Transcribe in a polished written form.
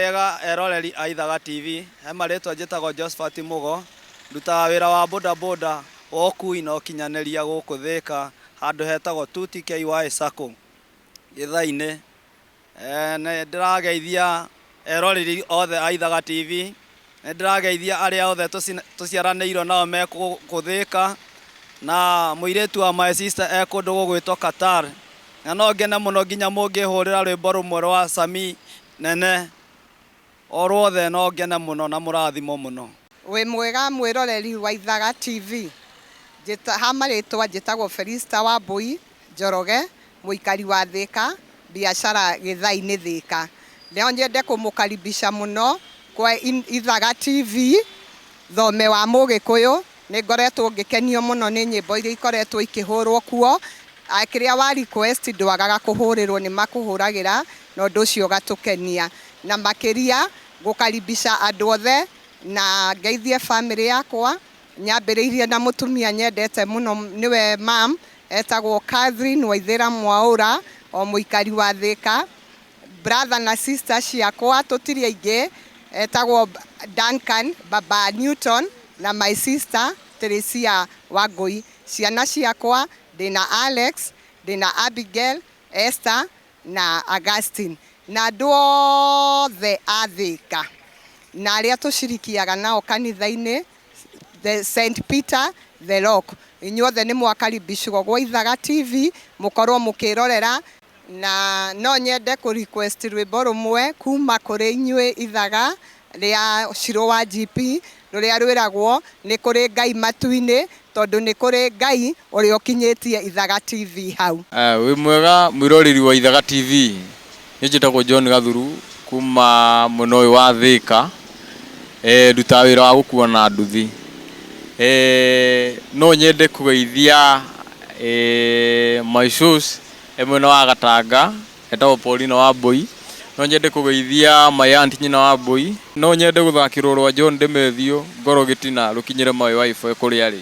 Ega eroreri a Ithaga Tv, marĩtwa njĩtagwo Josephat Mũgo, ndutaga wĩra wa boda wa ũkui na ũkinyanĩria gũkũ Thĩka, handũ hetagwo 2TKY Sacco Gĩtha-inĩ. Nĩ ndĩrageithia eroreri othe a Ithaga Tv, nĩ ndĩrageithia arĩa othe tũciaranĩirwo nao me gũkũ Thĩka, na mũirĩtu wa my sister kũndũ gũgwĩtwo Qatar. Na no ngene mũno nginya mũngĩhũrĩra rwĩmbo rũmwe rwa Sami nene. Orwothe no ngene mũno na mũrathimo mũno. Wĩ mwega mwĩroreri wa Ithaga Tv. Marĩtwa njĩtagwo Felista wa Mbui Njoroge, mũikari wa Thĩka, biashara Gĩtha-inĩ Thĩka. Leo nyende kũmũkaribisha mũno kwa Ithaga TV, Thome wa Mũgĩkũyũ. Nĩ ngoretwo ngĩkenio mũno nĩ nyĩmbo iria ikoretwo ikĩhũrwo kuo. Akĩrĩa wa request ndwagaga kũhũrĩrwo nĩ makũhũragĩra, na ũndũ ũcio ũgatũkenia. Na makĩria gũkaribisha andũ othe na ngeithi bamĩri yakwa, nyambĩrĩirie na mũtumia nyendete mũno niwe mam etagwo Catherine Waithĩra Mwaũra, o mũikari wa Thĩka. Brother na sister ciakwa tũtirĩ aingĩ, etagwo Duncan Baba Newton na my sister Teresia Wangui. Ciana ciakwa ndĩna Alex, ndĩna Abigail, Esther na Augustine, na andũ othe a Thĩka na arĩa tũcirikiaga nao kanitha-inĩ the St Peter the Rock. Inyuothe nĩ mwakaribicwo gwa Ithaga TV, mũkorwo mũkĩrorera, na no nyende kũ request rwĩmbo rũmwe kuma kũrĩ inyuĩ Ithaga rĩa Shiro wa GP, rũrĩa rwĩragwo nĩ kũrĩ Ngai matu-inĩ, tondũ nĩ kũrĩ Ngai ũrĩa ũkinyĩtie Ithaga TV hau. Wĩ mwega mwĩroreri wa Ithaga TV. Nĩ njĩtagwo John Gathuru kuma mũno ũyũ wa Thĩka, ndutaga wĩra wa gũkua na nduthi. No nyende kũgeithia my shoes mwena wa Gatanga, etagwo Paulina wa Mbui. No nyende kũgeithia my aunt nyina wa Mbui. No nyende gũthakĩrwo rwa John Ndĩmethio ngoro gĩtina rũkinyĩre my wife kũrĩ arĩ.